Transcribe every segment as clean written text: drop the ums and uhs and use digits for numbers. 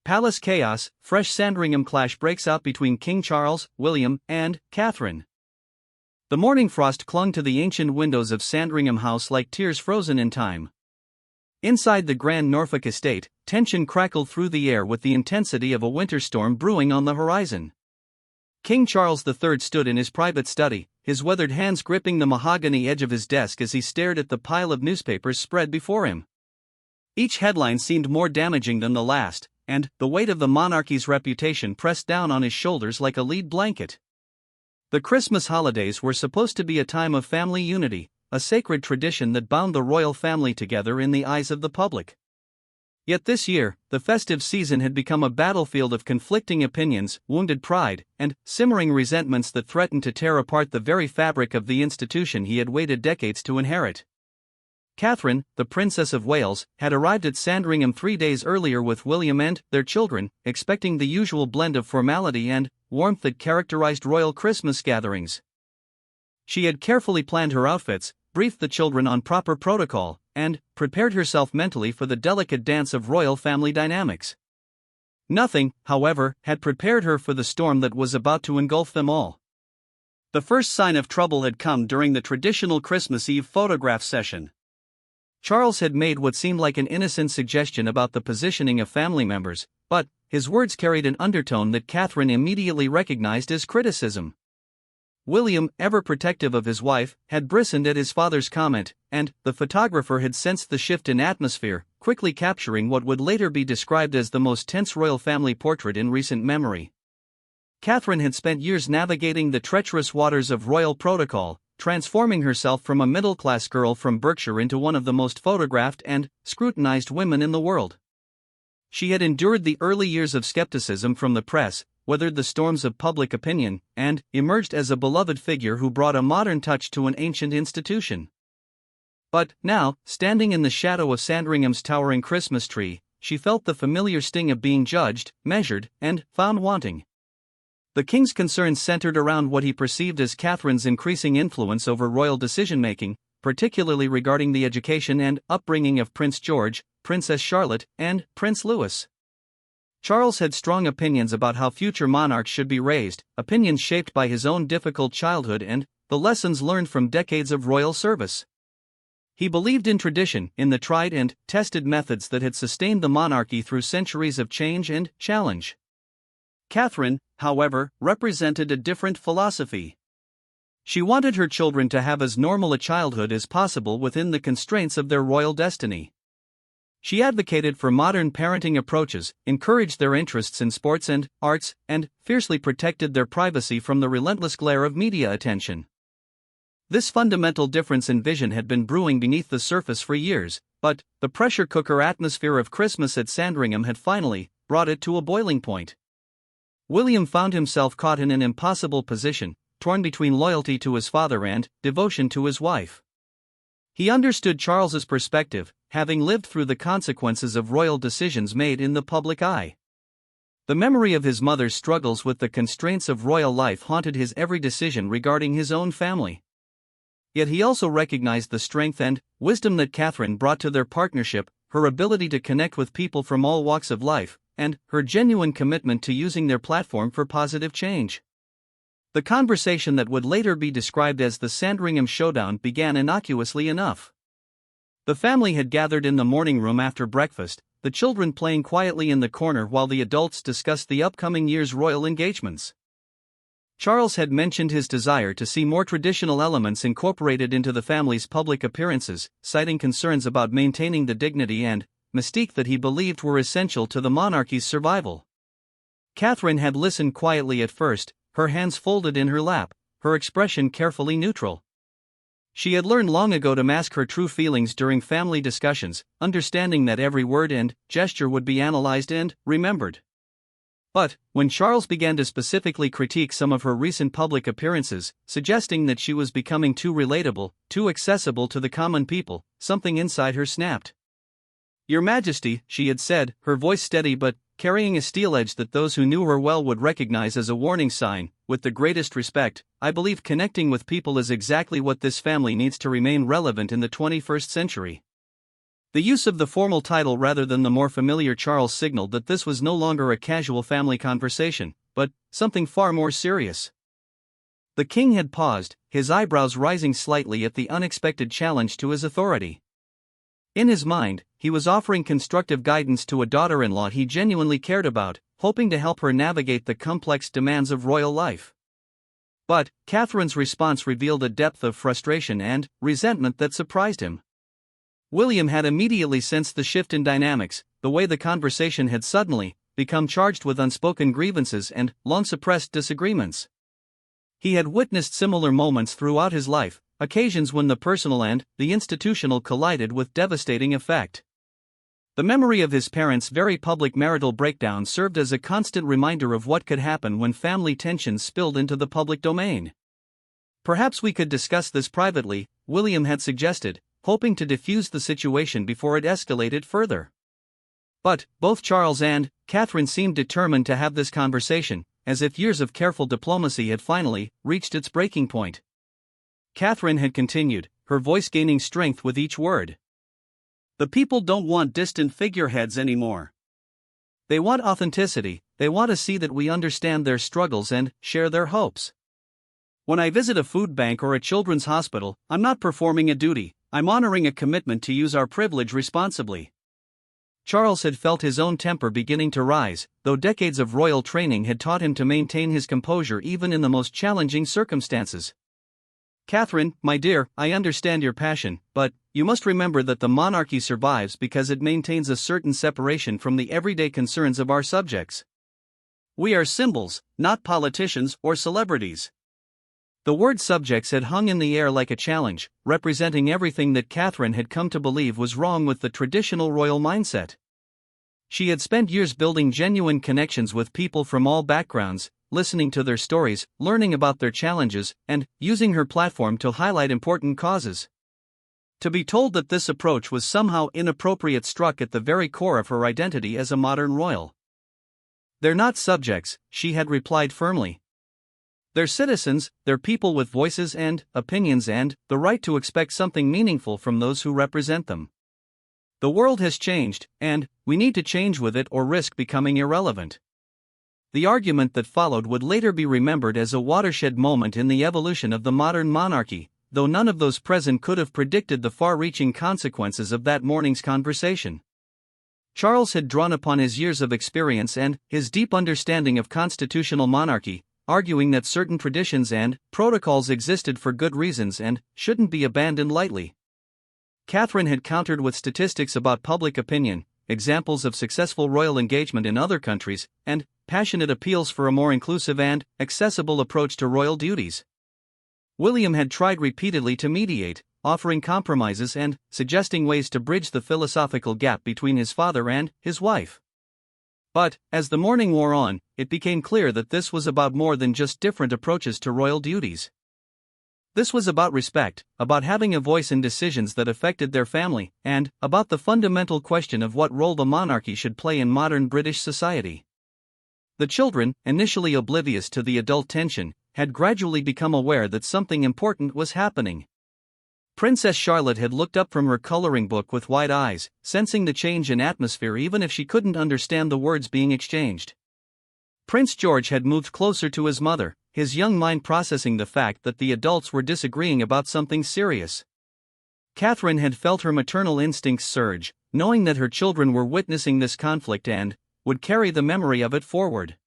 Palace chaos, fresh Sandringham clash breaks out between King Charles, William, and Catherine. The morning frost clung to the ancient windows of Sandringham House like tears frozen in time. Inside the grand Norfolk estate, tension crackled through the air with the intensity of a winter storm brewing on the horizon. King Charles III stood in his private study, his weathered hands gripping the mahogany edge of his desk as he stared at the pile of newspapers spread before him. Each headline seemed more damaging than the last, and the weight of the monarchy's reputation pressed down on his shoulders like a lead blanket. The Christmas holidays were supposed to be a time of family unity, a sacred tradition that bound the royal family together in the eyes of the public. Yet this year, the festive season had become a battlefield of conflicting opinions, wounded pride, and simmering resentments that threatened to tear apart the very fabric of the institution he had waited decades to inherit. Catherine, the Princess of Wales, had arrived at Sandringham 3 days earlier with William and their children, expecting the usual blend of formality and warmth that characterized royal Christmas gatherings. She had carefully planned her outfits, briefed the children on proper protocol, and prepared herself mentally for the delicate dance of royal family dynamics. Nothing, however, had prepared her for the storm that was about to engulf them all. The first sign of trouble had come during the traditional Christmas Eve photograph session. Charles had made what seemed like an innocent suggestion about the positioning of family members, but his words carried an undertone that Catherine immediately recognized as criticism. William, ever protective of his wife, had bristled at his father's comment, and the photographer had sensed the shift in atmosphere, quickly capturing what would later be described as the most tense royal family portrait in recent memory. Catherine had spent years navigating the treacherous waters of royal protocol, transforming herself from a middle-class girl from Berkshire into one of the most photographed and scrutinized women in the world. She had endured the early years of skepticism from the press, weathered the storms of public opinion, and emerged as a beloved figure who brought a modern touch to an ancient institution. But now, standing in the shadow of Sandringham's towering Christmas tree, she felt the familiar sting of being judged, measured, and found wanting. The king's concerns centered around what he perceived as Catherine's increasing influence over royal decision-making, particularly regarding the education and upbringing of Prince George, Princess Charlotte, and Prince Louis. Charles had strong opinions about how future monarchs should be raised, opinions shaped by his own difficult childhood and the lessons learned from decades of royal service. He believed in tradition, in the tried and tested methods that had sustained the monarchy through centuries of change and challenge. Catherine, however, represented a different philosophy. She wanted her children to have as normal a childhood as possible within the constraints of their royal destiny. She advocated for modern parenting approaches, encouraged their interests in sports and arts, and fiercely protected their privacy from the relentless glare of media attention. This fundamental difference in vision had been brewing beneath the surface for years, but the pressure cooker atmosphere of Christmas at Sandringham had finally brought it to a boiling point. William found himself caught in an impossible position, torn between loyalty to his father and devotion to his wife. He understood Charles's perspective, having lived through the consequences of royal decisions made in the public eye. The memory of his mother's struggles with the constraints of royal life haunted his every decision regarding his own family. Yet he also recognized the strength and wisdom that Catherine brought to their partnership, her ability to connect with people from all walks of life, and her genuine commitment to using their platform for positive change. The conversation that would later be described as the Sandringham Showdown began innocuously enough. The family had gathered in the morning room after breakfast, the children playing quietly in the corner while the adults discussed the upcoming year's royal engagements. Charles had mentioned his desire to see more traditional elements incorporated into the family's public appearances, citing concerns about maintaining the dignity and mystique that he believed were essential to the monarchy's survival. Catherine had listened quietly at first, her hands folded in her lap, her expression carefully neutral. She had learned long ago to mask her true feelings during family discussions, understanding that every word and gesture would be analyzed and remembered. But, when Charles began to specifically critique some of her recent public appearances, suggesting that she was becoming too relatable, too accessible to the common people, something inside her snapped. "Your Majesty," she had said, her voice steady but carrying a steel edge that those who knew her well would recognize as a warning sign, "with the greatest respect, I believe connecting with people is exactly what this family needs to remain relevant in the 21st century. The use of the formal title rather than the more familiar Charles signaled that this was no longer a casual family conversation, but something far more serious. The king had paused, his eyebrows rising slightly at the unexpected challenge to his authority. In his mind, he was offering constructive guidance to a daughter-in-law he genuinely cared about, hoping to help her navigate the complex demands of royal life. But Catherine's response revealed a depth of frustration and resentment that surprised him. William had immediately sensed the shift in dynamics, the way the conversation had suddenly become charged with unspoken grievances and long-suppressed disagreements. He had witnessed similar moments throughout his life, occasions when the personal and the institutional collided with devastating effect. The memory of his parents' very public marital breakdown served as a constant reminder of what could happen when family tensions spilled into the public domain. "Perhaps we could discuss this privately," William had suggested, hoping to diffuse the situation before it escalated further. But both Charles and Catherine seemed determined to have this conversation, as if years of careful diplomacy had finally reached its breaking point. Catherine had continued, her voice gaining strength with each word. "The people don't want distant figureheads anymore. They want authenticity, they want to see that we understand their struggles and share their hopes. When I visit a food bank or a children's hospital, I'm not performing a duty, I'm honoring a commitment to use our privilege responsibly." Charles had felt his own temper beginning to rise, though decades of royal training had taught him to maintain his composure even in the most challenging circumstances. "Catherine, my dear, I understand your passion, but you must remember that the monarchy survives because it maintains a certain separation from the everyday concerns of our subjects. We are symbols, not politicians or celebrities." The word subjects had hung in the air like a challenge, representing everything that Catherine had come to believe was wrong with the traditional royal mindset. She had spent years building genuine connections with people from all backgrounds, listening to their stories, learning about their challenges, and using her platform to highlight important causes. To be told that this approach was somehow inappropriate struck at the very core of her identity as a modern royal. "They're not subjects," she had replied firmly. "They're citizens, they're people with voices and opinions and the right to expect something meaningful from those who represent them. The world has changed, and we need to change with it or risk becoming irrelevant." The argument that followed would later be remembered as a watershed moment in the evolution of the modern monarchy, though none of those present could have predicted the far-reaching consequences of that morning's conversation. Charles had drawn upon his years of experience and his deep understanding of constitutional monarchy, arguing that certain traditions and protocols existed for good reasons and shouldn't be abandoned lightly. Catherine had countered with statistics about public opinion, examples of successful royal engagement in other countries, and passionate appeals for a more inclusive and accessible approach to royal duties. William had tried repeatedly to mediate, offering compromises and suggesting ways to bridge the philosophical gap between his father and his wife. But, as the morning wore on, it became clear that this was about more than just different approaches to royal duties. This was about respect, about having a voice in decisions that affected their family, and about the fundamental question of what role the monarchy should play in modern British society. The children, initially oblivious to the adult tension, had gradually become aware that something important was happening. Princess Charlotte had looked up from her coloring book with wide eyes, sensing the change in atmosphere even if she couldn't understand the words being exchanged. Prince George had moved closer to his mother, his young mind processing the fact that the adults were disagreeing about something serious. Catherine had felt her maternal instincts surge, knowing that her children were witnessing this conflict and would carry the memory of it forward.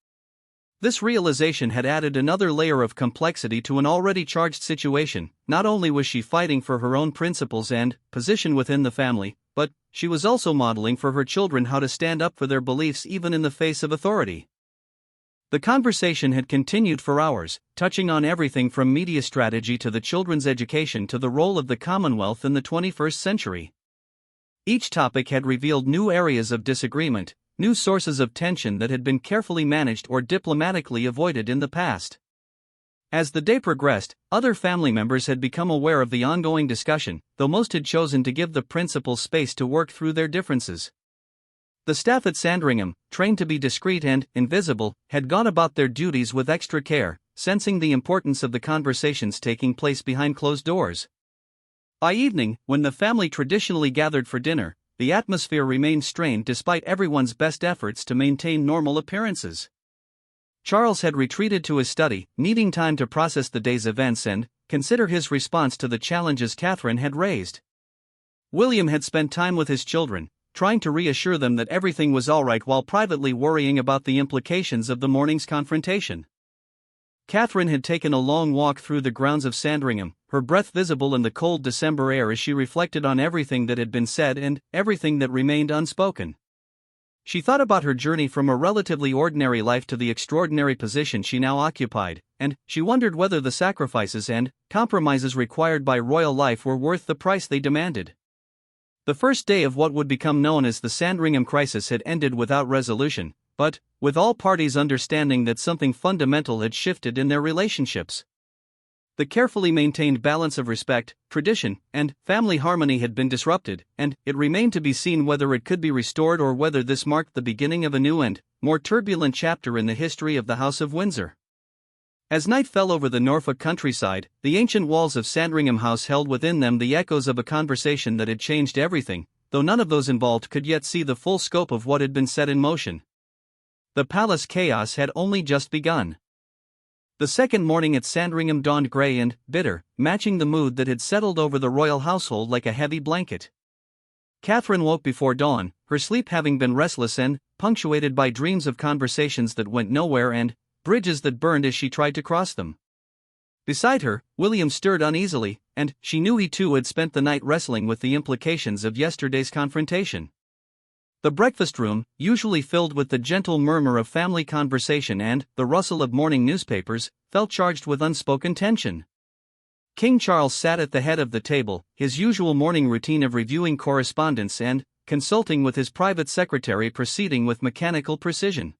This realization had added another layer of complexity to an already charged situation. Not only was she fighting for her own principles and position within the family, but she was also modeling for her children how to stand up for their beliefs even in the face of authority. The conversation had continued for hours, touching on everything from media strategy to the children's education to the role of the Commonwealth in the 21st century. Each topic had revealed new areas of disagreement, new sources of tension that had been carefully managed or diplomatically avoided in the past. As the day progressed, other family members had become aware of the ongoing discussion, though most had chosen to give the principals space to work through their differences. The staff at Sandringham, trained to be discreet and invisible, had gone about their duties with extra care, sensing the importance of the conversations taking place behind closed doors. By evening, when the family traditionally gathered for dinner, the atmosphere remained strained despite everyone's best efforts to maintain normal appearances. Charles had retreated to his study, needing time to process the day's events and consider his response to the challenges Catherine had raised. William had spent time with his children, trying to reassure them that everything was all right while privately worrying about the implications of the morning's confrontation. Catherine had taken a long walk through the grounds of Sandringham, her breath visible in the cold December air as she reflected on everything that had been said and everything that remained unspoken. She thought about her journey from a relatively ordinary life to the extraordinary position she now occupied, and she wondered whether the sacrifices and compromises required by royal life were worth the price they demanded. The first day of what would become known as the Sandringham crisis had ended without resolution, but with all parties understanding that something fundamental had shifted in their relationships. The carefully maintained balance of respect, tradition, and family harmony had been disrupted, and it remained to be seen whether it could be restored or whether this marked the beginning of a new and more turbulent chapter in the history of the House of Windsor. As night fell over the Norfolk countryside, the ancient walls of Sandringham House held within them the echoes of a conversation that had changed everything, though none of those involved could yet see the full scope of what had been set in motion. The palace chaos had only just begun. The second morning at Sandringham dawned grey and bitter, matching the mood that had settled over the royal household like a heavy blanket. Catherine woke before dawn, her sleep having been restless and punctuated by dreams of conversations that went nowhere and bridges that burned as she tried to cross them. Beside her, William stirred uneasily, and she knew he too had spent the night wrestling with the implications of yesterday's confrontation. The breakfast room, usually filled with the gentle murmur of family conversation and the rustle of morning newspapers, felt charged with unspoken tension. King Charles sat at the head of the table, his usual morning routine of reviewing correspondence and consulting with his private secretary proceeding with mechanical precision.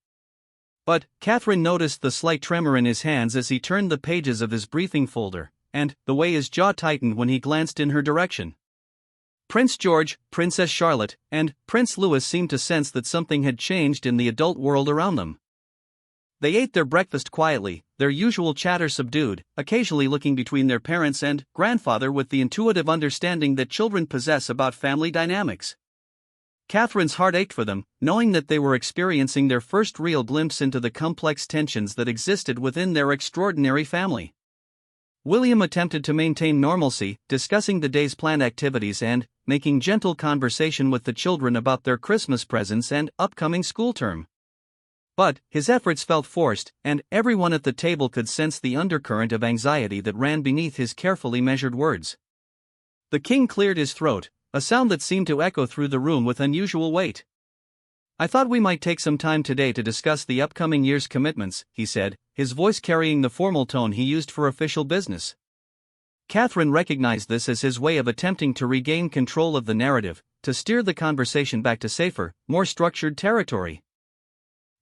But Catherine noticed the slight tremor in his hands as he turned the pages of his briefing folder, and the way his jaw tightened when he glanced in her direction. Prince George, Princess Charlotte, and Prince Louis seemed to sense that something had changed in the adult world around them. They ate their breakfast quietly, their usual chatter subdued, occasionally looking between their parents and grandfather with the intuitive understanding that children possess about family dynamics. Catherine's heart ached for them, knowing that they were experiencing their first real glimpse into the complex tensions that existed within their extraordinary family. William attempted to maintain normalcy, discussing the day's planned activities and making gentle conversation with the children about their Christmas presents and upcoming school term. But his efforts felt forced, and everyone at the table could sense the undercurrent of anxiety that ran beneath his carefully measured words. The king cleared his throat, a sound that seemed to echo through the room with unusual weight. "I thought we might take some time today to discuss the upcoming year's commitments," he said, his voice carrying the formal tone he used for official business. Catherine recognized this as his way of attempting to regain control of the narrative, to steer the conversation back to safer, more structured territory.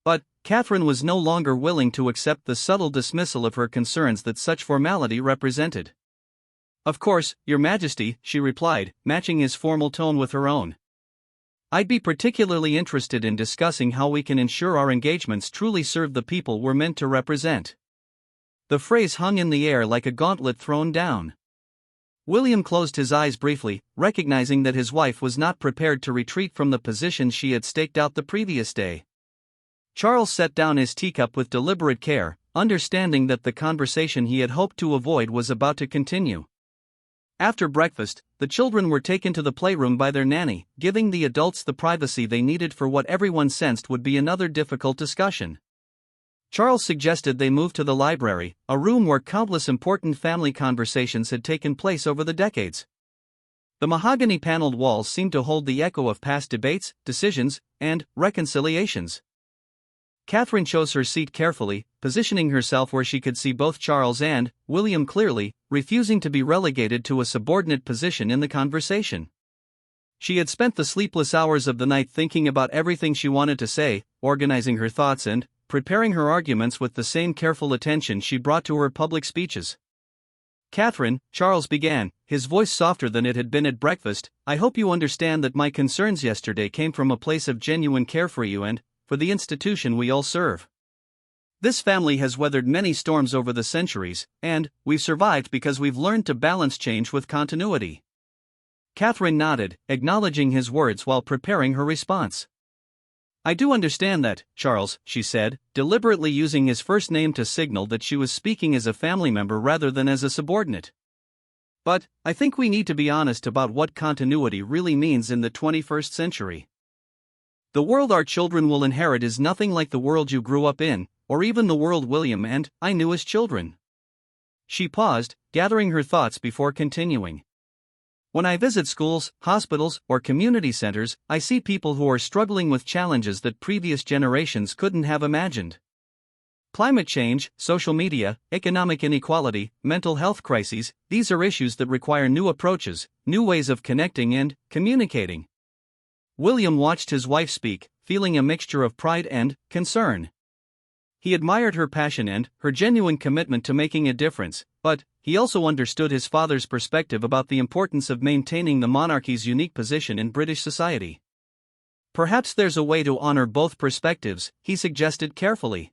But Catherine was no longer willing to accept the subtle dismissal of her concerns that such formality represented. "Of course, Your Majesty," she replied, matching his formal tone with her own. "I'd be particularly interested in discussing how we can ensure our engagements truly serve the people we're meant to represent." The phrase hung in the air like a gauntlet thrown down. William closed his eyes briefly, recognizing that his wife was not prepared to retreat from the position she had staked out the previous day. Charles set down his teacup with deliberate care, understanding that the conversation he had hoped to avoid was about to continue. After breakfast, the children were taken to the playroom by their nanny, giving the adults the privacy they needed for what everyone sensed would be another difficult discussion. Charles suggested they move to the library, a room where countless important family conversations had taken place over the decades. The mahogany-paneled walls seemed to hold the echo of past debates, decisions, and reconciliations. Catherine chose her seat carefully, positioning herself where she could see both Charles and William clearly, refusing to be relegated to a subordinate position in the conversation. She had spent the sleepless hours of the night thinking about everything she wanted to say, organizing her thoughts and preparing her arguments with the same careful attention she brought to her public speeches. "Catherine," Charles began, his voice softer than it had been at breakfast, "I hope you understand that my concerns yesterday came from a place of genuine care for you and for the institution we all serve. This family has weathered many storms over the centuries, and we've survived because we've learned to balance change with continuity." Catherine nodded, acknowledging his words while preparing her response. "I do understand that, Charles," she said, deliberately using his first name to signal that she was speaking as a family member rather than as a subordinate. "But, I think we need to be honest about what continuity really means in the 21st century. The world our children will inherit is nothing like the world you grew up in, or even the world William and I knew as children." She paused, gathering her thoughts before continuing. "When I visit schools, hospitals, or community centers, I see people who are struggling with challenges that previous generations couldn't have imagined. Climate change, social media, economic inequality, mental health crises, these are issues that require new approaches, new ways of connecting and communicating." William watched his wife speak, feeling a mixture of pride and concern. He admired her passion and her genuine commitment to making a difference, but he also understood his father's perspective about the importance of maintaining the monarchy's unique position in British society. "Perhaps there's a way to honor both perspectives," he suggested carefully.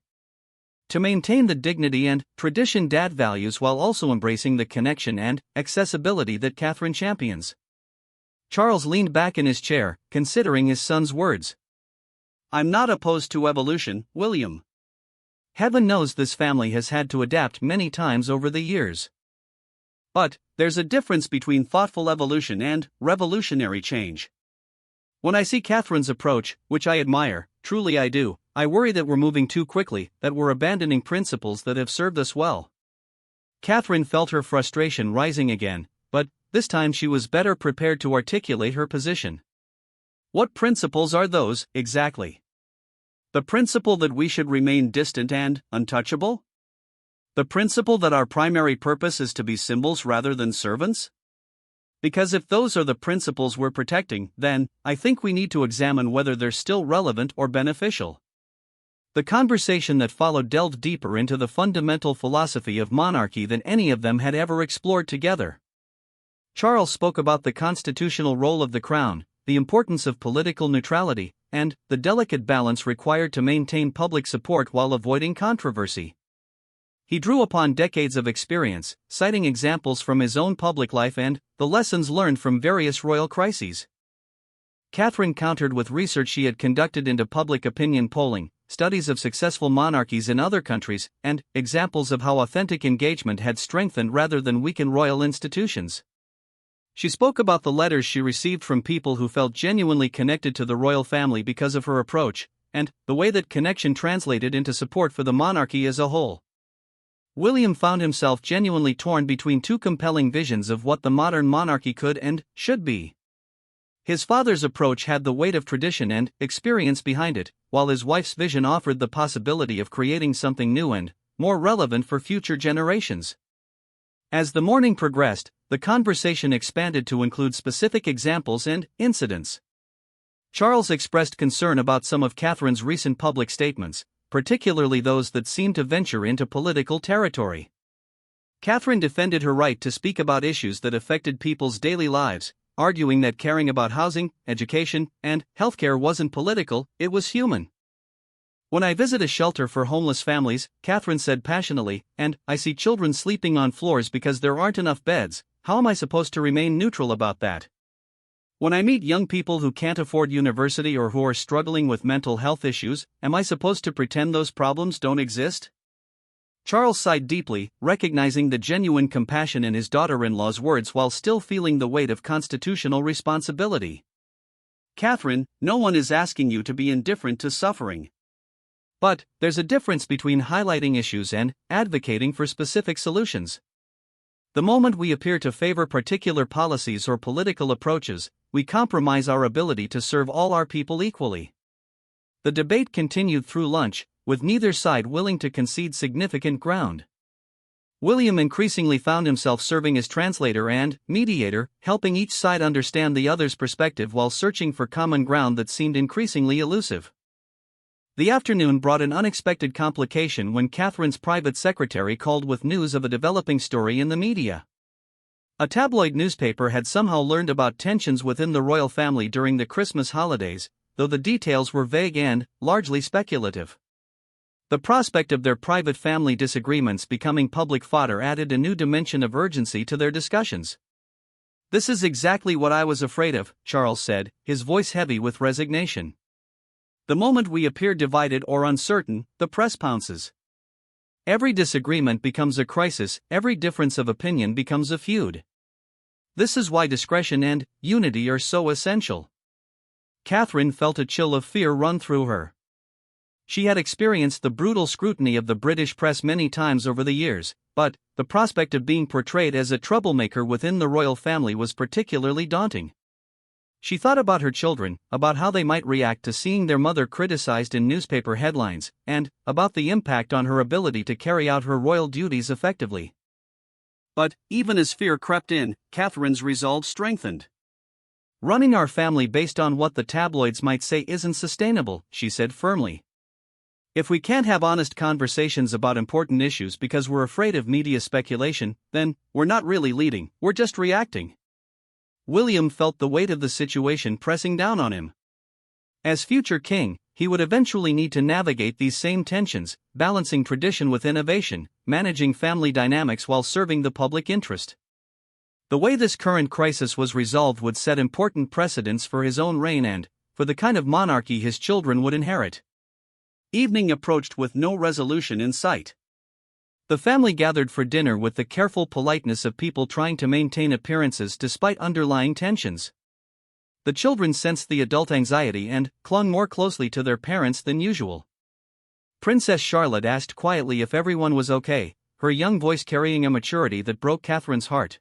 "To maintain the dignity and tradition Dad values while also embracing the connection and accessibility that Catherine champions." Charles leaned back in his chair, considering his son's words. "I'm not opposed to evolution, William. Heaven knows this family has had to adapt many times over the years. But there's a difference between thoughtful evolution and revolutionary change. When I see Catherine's approach, which I admire, truly I do, I worry that we're moving too quickly, that we're abandoning principles that have served us well." Catherine felt her frustration rising again, but this time she was better prepared to articulate her position. "What principles are those, exactly? The principle that we should remain distant and untouchable? The principle that our primary purpose is to be symbols rather than servants? Because if those are the principles we're protecting, then I think we need to examine whether they're still relevant or beneficial." The conversation that followed delved deeper into the fundamental philosophy of monarchy than any of them had ever explored together. Charles spoke about the constitutional role of the crown, the importance of political neutrality, and the delicate balance required to maintain public support while avoiding controversy. He drew upon decades of experience, citing examples from his own public life and the lessons learned from various royal crises. Catherine countered with research she had conducted into public opinion polling, studies of successful monarchies in other countries, and examples of how authentic engagement had strengthened rather than weakened royal institutions. She spoke about the letters she received from people who felt genuinely connected to the royal family because of her approach, and the way that connection translated into support for the monarchy as a whole. William found himself genuinely torn between two compelling visions of what the modern monarchy could and should be. His father's approach had the weight of tradition and experience behind it, while his wife's vision offered the possibility of creating something new and more relevant for future generations. As the morning progressed, the conversation expanded to include specific examples and incidents. Charles expressed concern about some of Catherine's recent public statements, particularly those that seemed to venture into political territory. Catherine defended her right to speak about issues that affected people's daily lives, arguing that caring about housing, education, and healthcare wasn't political, it was human. "When I visit a shelter for homeless families," Catherine said passionately, "and I see children sleeping on floors because there aren't enough beds, how am I supposed to remain neutral about that? When I meet young people who can't afford university or who are struggling with mental health issues, am I supposed to pretend those problems don't exist?" Charles sighed deeply, recognizing the genuine compassion in his daughter-in-law's words while still feeling the weight of constitutional responsibility. "Catherine, no one is asking you to be indifferent to suffering. But there's a difference between highlighting issues and advocating for specific solutions. The moment we appear to favor particular policies or political approaches, we compromise our ability to serve all our people equally." The debate continued through lunch, with neither side willing to concede significant ground. William increasingly found himself serving as translator and mediator, helping each side understand the other's perspective while searching for common ground that seemed increasingly elusive. The afternoon brought an unexpected complication when Catherine's private secretary called with news of a developing story in the media. A tabloid newspaper had somehow learned about tensions within the royal family during the Christmas holidays, though the details were vague and largely speculative. The prospect of their private family disagreements becoming public fodder added a new dimension of urgency to their discussions. "This is exactly what I was afraid of," Charles said, his voice heavy with resignation. "The moment we appear divided or uncertain, the press pounces. Every disagreement becomes a crisis, every difference of opinion becomes a feud. This is why discretion and unity are so essential." Catherine felt a chill of fear run through her. She had experienced the brutal scrutiny of the British press many times over the years, but the prospect of being portrayed as a troublemaker within the royal family was particularly daunting. She thought about her children, about how they might react to seeing their mother criticized in newspaper headlines, and about the impact on her ability to carry out her royal duties effectively. But, even as fear crept in, Catherine's resolve strengthened. "Running our family based on what the tabloids might say isn't sustainable," she said firmly. "If we can't have honest conversations about important issues because we're afraid of media speculation, then we're not really leading, we're just reacting." William felt the weight of the situation pressing down on him. As future king, he would eventually need to navigate these same tensions, balancing tradition with innovation, managing family dynamics while serving the public interest. The way this current crisis was resolved would set important precedents for his own reign and for the kind of monarchy his children would inherit. Evening approached with no resolution in sight. The family gathered for dinner with the careful politeness of people trying to maintain appearances despite underlying tensions. The children sensed the adult anxiety and clung more closely to their parents than usual. Princess Charlotte asked quietly if everyone was okay, her young voice carrying a maturity that broke Catherine's heart.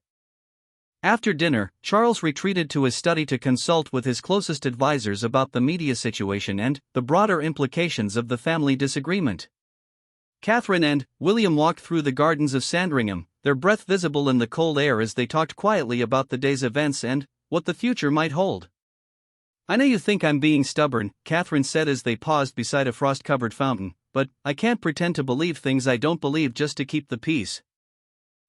After dinner, Charles retreated to his study to consult with his closest advisors about the media situation and the broader implications of the family disagreement. Catherine and William walked through the gardens of Sandringham, their breath visible in the cold air as they talked quietly about the day's events and what the future might hold. "I know you think I'm being stubborn," Catherine said as they paused beside a frost-covered fountain, "but I can't pretend to believe things I don't believe just to keep the peace.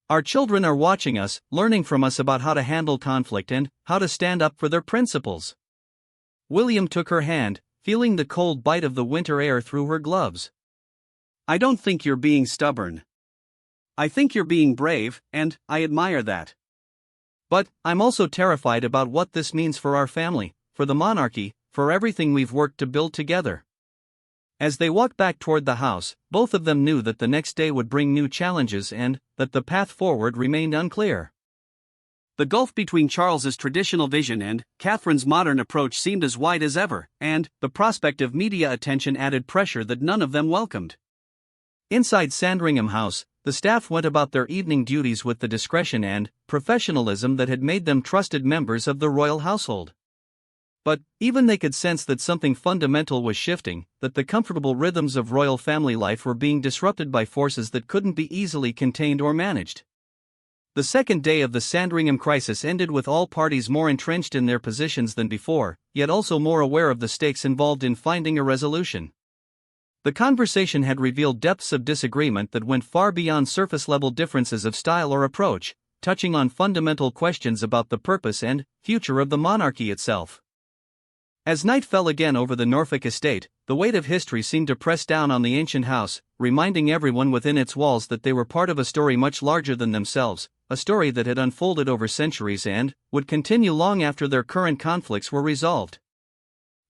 Our children are watching us, learning from us about how to handle conflict and how to stand up for their principles." William took her hand, feeling the cold bite of the winter air through her gloves. "I don't think you're being stubborn. I think you're being brave, and I admire that. But I'm also terrified about what this means for our family, for the monarchy, for everything we've worked to build together." As they walked back toward the house, both of them knew that the next day would bring new challenges and that the path forward remained unclear. The gulf between Charles's traditional vision and Catherine's modern approach seemed as wide as ever, and the prospect of media attention added pressure that none of them welcomed. Inside Sandringham House, the staff went about their evening duties with the discretion and professionalism that had made them trusted members of the royal household. But even they could sense that something fundamental was shifting, that the comfortable rhythms of royal family life were being disrupted by forces that couldn't be easily contained or managed. The second day of the Sandringham crisis ended with all parties more entrenched in their positions than before, yet also more aware of the stakes involved in finding a resolution. The conversation had revealed depths of disagreement that went far beyond surface-level differences of style or approach, touching on fundamental questions about the purpose and future of the monarchy itself. As night fell again over the Norfolk estate, the weight of history seemed to press down on the ancient house, reminding everyone within its walls that they were part of a story much larger than themselves, a story that had unfolded over centuries and would continue long after their current conflicts were resolved.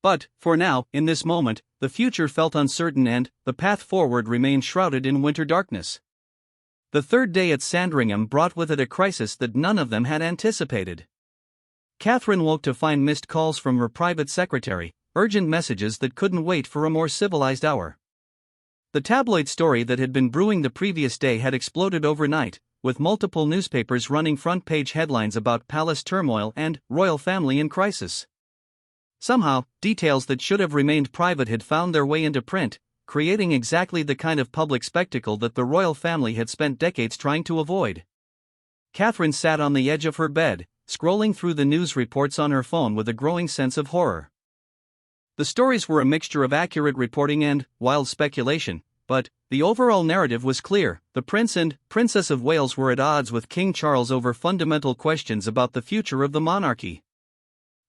But, for now, in this moment, the future felt uncertain and the path forward remained shrouded in winter darkness. The third day at Sandringham brought with it a crisis that none of them had anticipated. Catherine woke to find missed calls from her private secretary, urgent messages that couldn't wait for a more civilized hour. The tabloid story that had been brewing the previous day had exploded overnight, with multiple newspapers running front-page headlines about palace turmoil and royal family in crisis. Somehow, details that should have remained private had found their way into print, creating exactly the kind of public spectacle that the royal family had spent decades trying to avoid. Catherine sat on the edge of her bed, scrolling through the news reports on her phone with a growing sense of horror. The stories were a mixture of accurate reporting and wild speculation, but the overall narrative was clear: the Prince and Princess of Wales were at odds with King Charles over fundamental questions about the future of the monarchy.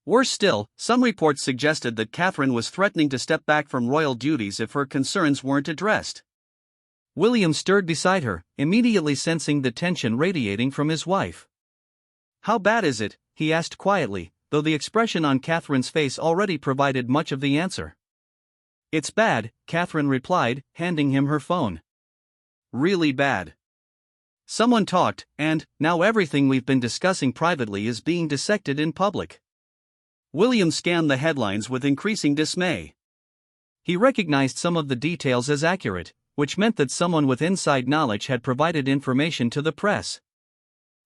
Worse still, some reports suggested that Catherine was threatening to step back from royal duties if her concerns weren't addressed. William stirred beside her, immediately sensing the tension radiating from his wife. "How bad is it?" he asked quietly, though the expression on Catherine's face already provided much of the answer. "It's bad," Catherine replied, handing him her phone. "Really bad. Someone talked, and now everything we've been discussing privately is being dissected in public." William scanned the headlines with increasing dismay. He recognized some of the details as accurate, which meant that someone with inside knowledge had provided information to the press.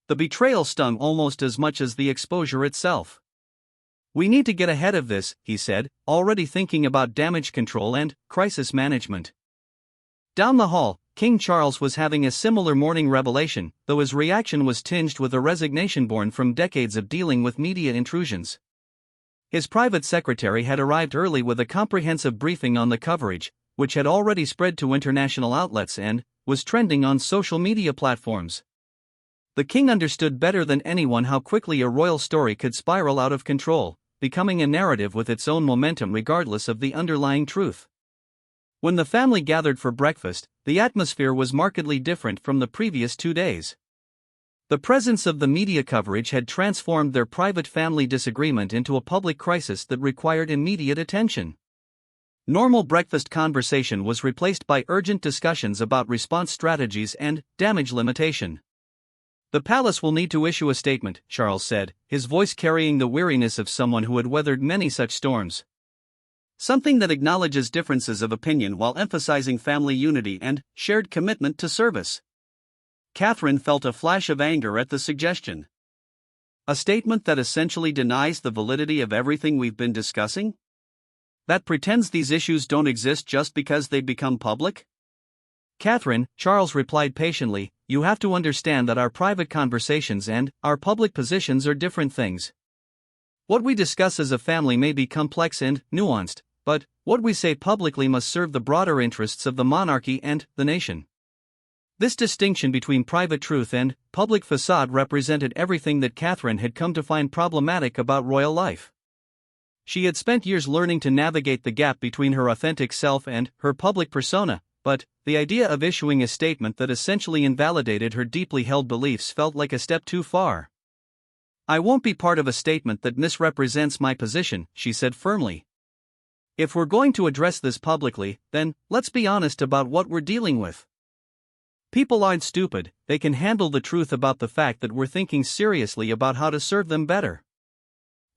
The betrayal stung almost as much as the exposure itself. "We need to get ahead of this," he said, already thinking about damage control and crisis management. Down the hall, King Charles was having a similar morning revelation, though his reaction was tinged with a resignation born from decades of dealing with media intrusions. His private secretary had arrived early with a comprehensive briefing on the coverage, which had already spread to international outlets and was trending on social media platforms. The king understood better than anyone how quickly a royal story could spiral out of control, becoming a narrative with its own momentum regardless of the underlying truth. When the family gathered for breakfast, the atmosphere was markedly different from the previous 2 days. The presence of the media coverage had transformed their private family disagreement into a public crisis that required immediate attention. Normal breakfast conversation was replaced by urgent discussions about response strategies and damage limitation. "The palace will need to issue a statement," Charles said, his voice carrying the weariness of someone who had weathered many such storms. "Something that acknowledges differences of opinion while emphasizing family unity and shared commitment to service." Catherine felt a flash of anger at the suggestion. "A statement that essentially denies the validity of everything we've been discussing? That pretends these issues don't exist just because they've become public?" "Catherine," Charles replied patiently, "you have to understand that our private conversations and our public positions are different things. What we discuss as a family may be complex and nuanced, but what we say publicly must serve the broader interests of the monarchy and the nation." This distinction between private truth and public facade represented everything that Catherine had come to find problematic about royal life. She had spent years learning to navigate the gap between her authentic self and her public persona, but the idea of issuing a statement that essentially invalidated her deeply held beliefs felt like a step too far. "I won't be part of a statement that misrepresents my position," she said firmly. "If we're going to address this publicly, then let's be honest about what we're dealing with. People aren't stupid, they can handle the truth about the fact that we're thinking seriously about how to serve them better."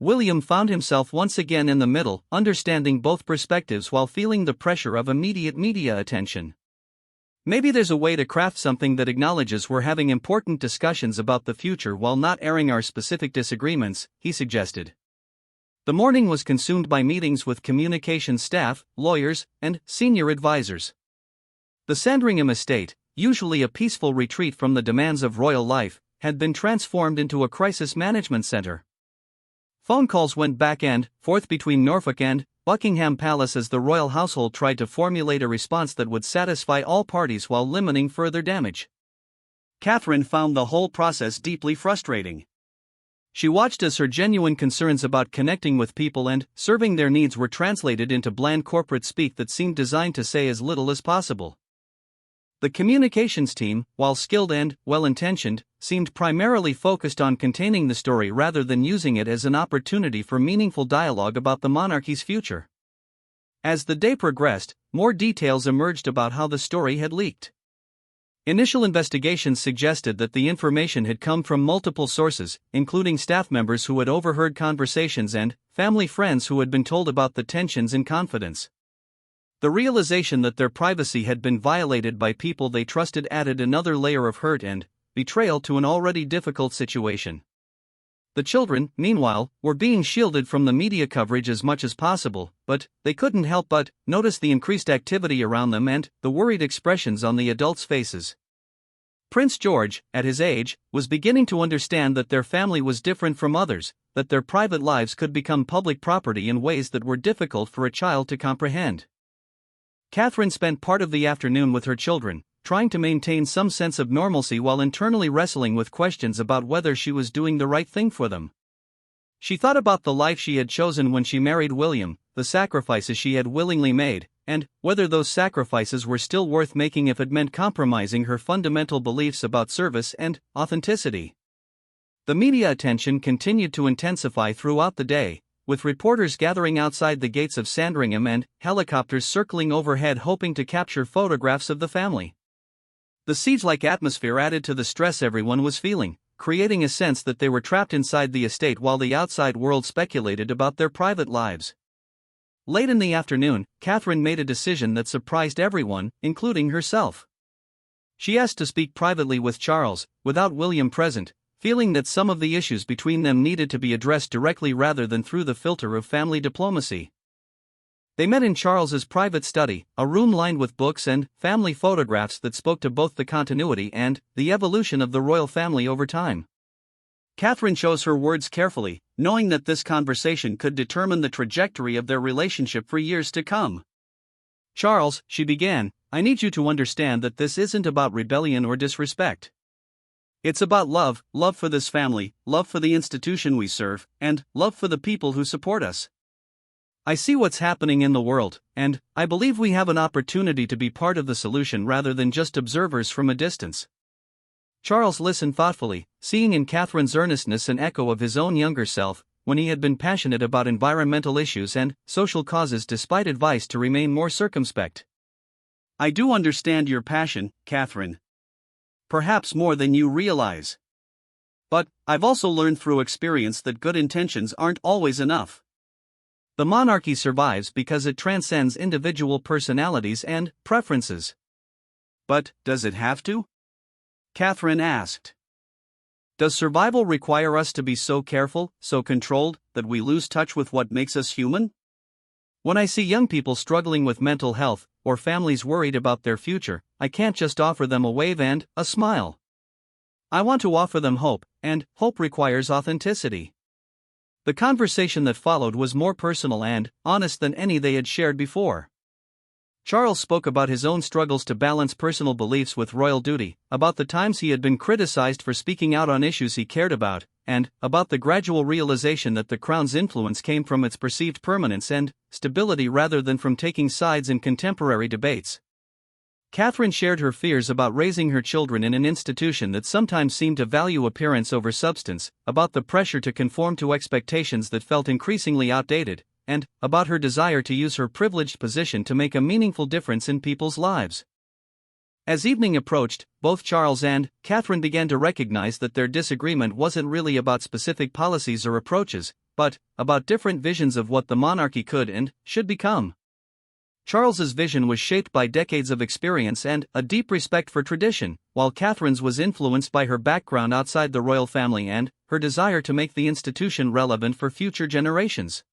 William found himself once again in the middle, understanding both perspectives while feeling the pressure of immediate media attention. "Maybe there's a way to craft something that acknowledges we're having important discussions about the future while not airing our specific disagreements," he suggested. The morning was consumed by meetings with communications staff, lawyers, and senior advisors. The Sandringham estate, usually a peaceful retreat from the demands of royal life, had been transformed into a crisis management center. Phone calls went back and forth between Norfolk and Buckingham Palace as the royal household tried to formulate a response that would satisfy all parties while limiting further damage. Catherine found the whole process deeply frustrating. She watched as her genuine concerns about connecting with people and serving their needs were translated into bland corporate speak that seemed designed to say as little as possible. The communications team, while skilled and well-intentioned, seemed primarily focused on containing the story rather than using it as an opportunity for meaningful dialogue about the monarchy's future. As the day progressed, more details emerged about how the story had leaked. Initial investigations suggested that the information had come from multiple sources, including staff members who had overheard conversations and family friends who had been told about the tensions in confidence. The realization that their privacy had been violated by people they trusted added another layer of hurt and betrayal to an already difficult situation. The children, meanwhile, were being shielded from the media coverage as much as possible, but they couldn't help but notice the increased activity around them and the worried expressions on the adults' faces. Prince George, at his age, was beginning to understand that their family was different from others, that their private lives could become public property in ways that were difficult for a child to comprehend. Catherine spent part of the afternoon with her children, trying to maintain some sense of normalcy while internally wrestling with questions about whether she was doing the right thing for them. She thought about the life she had chosen when she married William, the sacrifices she had willingly made, and whether those sacrifices were still worth making if it meant compromising her fundamental beliefs about service and authenticity. The media attention continued to intensify throughout the day, with reporters gathering outside the gates of Sandringham and helicopters circling overhead hoping to capture photographs of the family. The siege-like atmosphere added to the stress everyone was feeling, creating a sense that they were trapped inside the estate while the outside world speculated about their private lives. Late in the afternoon, Catherine made a decision that surprised everyone, including herself. She asked to speak privately with Charles, without William present, feeling that some of the issues between them needed to be addressed directly rather than through the filter of family diplomacy. They met in Charles's private study, a room lined with books and family photographs that spoke to both the continuity and the evolution of the royal family over time. Catherine chose her words carefully, knowing that this conversation could determine the trajectory of their relationship for years to come. "Charles," she began, "I need you to understand that this isn't about rebellion or disrespect. It's about love for this family, love for the institution we serve, and love for the people who support us. I see what's happening in the world, and I believe we have an opportunity to be part of the solution rather than just observers from a distance." Charles listened thoughtfully, seeing in Catherine's earnestness an echo of his own younger self, when he had been passionate about environmental issues and social causes despite advice to remain more circumspect. "I do understand your passion, Catherine. Perhaps more than you realize. But I've also learned through experience that good intentions aren't always enough. The monarchy survives because it transcends individual personalities and preferences." "But does it have to?" Catherine asked. "Does survival require us to be so careful, so controlled, that we lose touch with what makes us human? When I see young people struggling with mental health, or families worried about their future, I can't just offer them a wave and a smile. I want to offer them hope, and hope requires authenticity." The conversation that followed was more personal and honest than any they had shared before. Charles spoke about his own struggles to balance personal beliefs with royal duty, about the times he had been criticized for speaking out on issues he cared about, and about the gradual realization that the crown's influence came from its perceived permanence and stability rather than from taking sides in contemporary debates. Catherine shared her fears about raising her children in an institution that sometimes seemed to value appearance over substance, about the pressure to conform to expectations that felt increasingly outdated, and about her desire to use her privileged position to make a meaningful difference in people's lives. As evening approached, both Charles and Catherine began to recognize that their disagreement wasn't really about specific policies or approaches, but about different visions of what the monarchy could and should become. Charles's vision was shaped by decades of experience and a deep respect for tradition, while Catherine's was influenced by her background outside the royal family and her desire to make the institution relevant for future generations.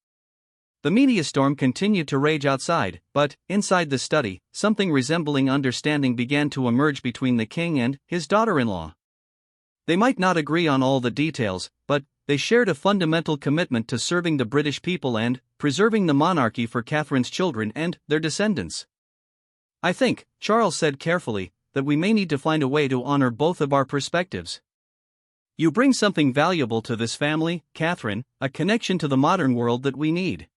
The media storm continued to rage outside, but inside the study, something resembling understanding began to emerge between the king and his daughter-in-law. They might not agree on all the details, but they shared a fundamental commitment to serving the British people and preserving the monarchy for Catherine's children and their descendants. "I think," Charles said carefully, "that we may need to find a way to honor both of our perspectives. You bring something valuable to this family, Catherine, a connection to the modern world that we need.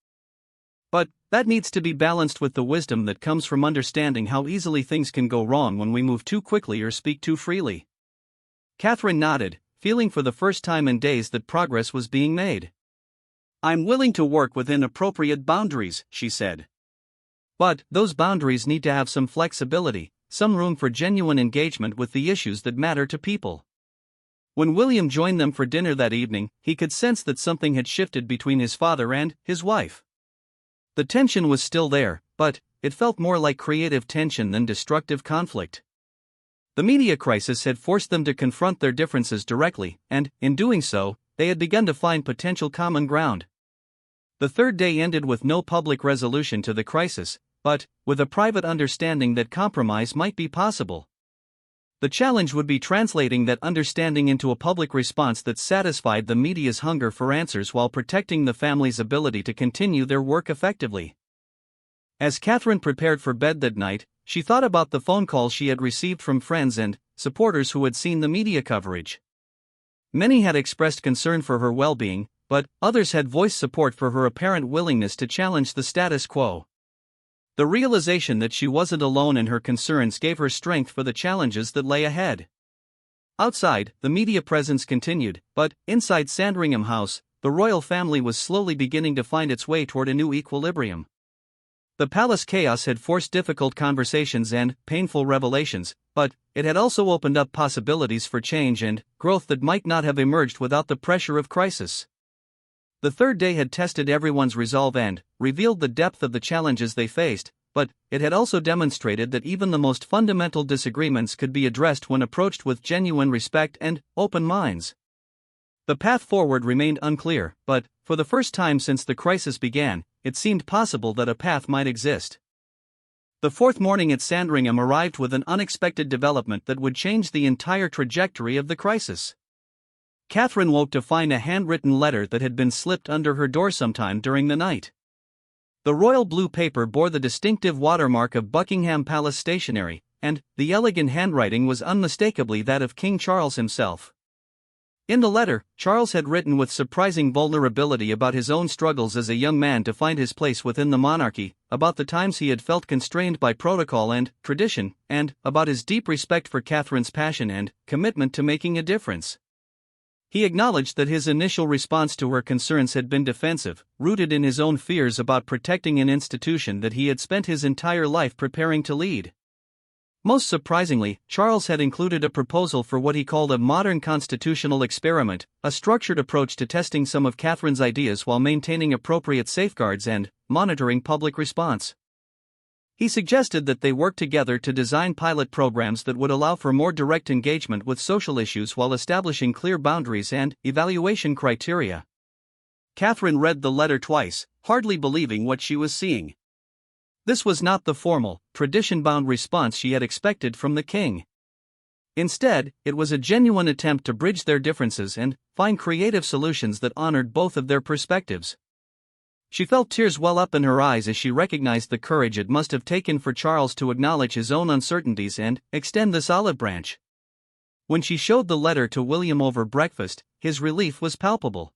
But that needs to be balanced with the wisdom that comes from understanding how easily things can go wrong when we move too quickly or speak too freely." Catherine nodded, feeling for the first time in days that progress was being made. "I'm willing to work within appropriate boundaries," she said. "But those boundaries need to have some flexibility, some room for genuine engagement with the issues that matter to people." When William joined them for dinner that evening, he could sense that something had shifted between his father and his wife. The tension was still there, but it felt more like creative tension than destructive conflict. The media crisis had forced them to confront their differences directly, and, in doing so, they had begun to find potential common ground. The third day ended with no public resolution to the crisis, but with a private understanding that compromise might be possible. The challenge would be translating that understanding into a public response that satisfied the media's hunger for answers while protecting the family's ability to continue their work effectively. As Catherine prepared for bed that night, she thought about the phone calls she had received from friends and supporters who had seen the media coverage. Many had expressed concern for her well-being, but others had voiced support for her apparent willingness to challenge the status quo. The realization that she wasn't alone in her concerns gave her strength for the challenges that lay ahead. Outside, the media presence continued, but, inside Sandringham House, the royal family was slowly beginning to find its way toward a new equilibrium. The palace chaos had forced difficult conversations and painful revelations, but it had also opened up possibilities for change and growth that might not have emerged without the pressure of crisis. The third day had tested everyone's resolve and revealed the depth of the challenges they faced, but it had also demonstrated that even the most fundamental disagreements could be addressed when approached with genuine respect and open minds. The path forward remained unclear, but, for the first time since the crisis began, it seemed possible that a path might exist. The fourth morning at Sandringham arrived with an unexpected development that would change the entire trajectory of the crisis. Catherine woke to find a handwritten letter that had been slipped under her door sometime during the night. The royal blue paper bore the distinctive watermark of Buckingham Palace stationery, and the elegant handwriting was unmistakably that of King Charles himself. In the letter, Charles had written with surprising vulnerability about his own struggles as a young man to find his place within the monarchy, about the times he had felt constrained by protocol and tradition, and about his deep respect for Catherine's passion and commitment to making a difference. He acknowledged that his initial response to her concerns had been defensive, rooted in his own fears about protecting an institution that he had spent his entire life preparing to lead. Most surprisingly, Charles had included a proposal for what he called a modern constitutional experiment, a structured approach to testing some of Catherine's ideas while maintaining appropriate safeguards and monitoring public response. He suggested that they work together to design pilot programs that would allow for more direct engagement with social issues while establishing clear boundaries and evaluation criteria. Catherine read the letter twice, hardly believing what she was seeing. This was not the formal, tradition-bound response she had expected from the king. Instead, it was a genuine attempt to bridge their differences and find creative solutions that honored both of their perspectives. She felt tears well up in her eyes as she recognized the courage it must have taken for Charles to acknowledge his own uncertainties and extend this olive branch. When she showed the letter to William over breakfast, his relief was palpable.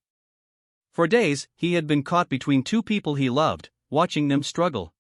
For days, he had been caught between two people he loved, watching them struggle.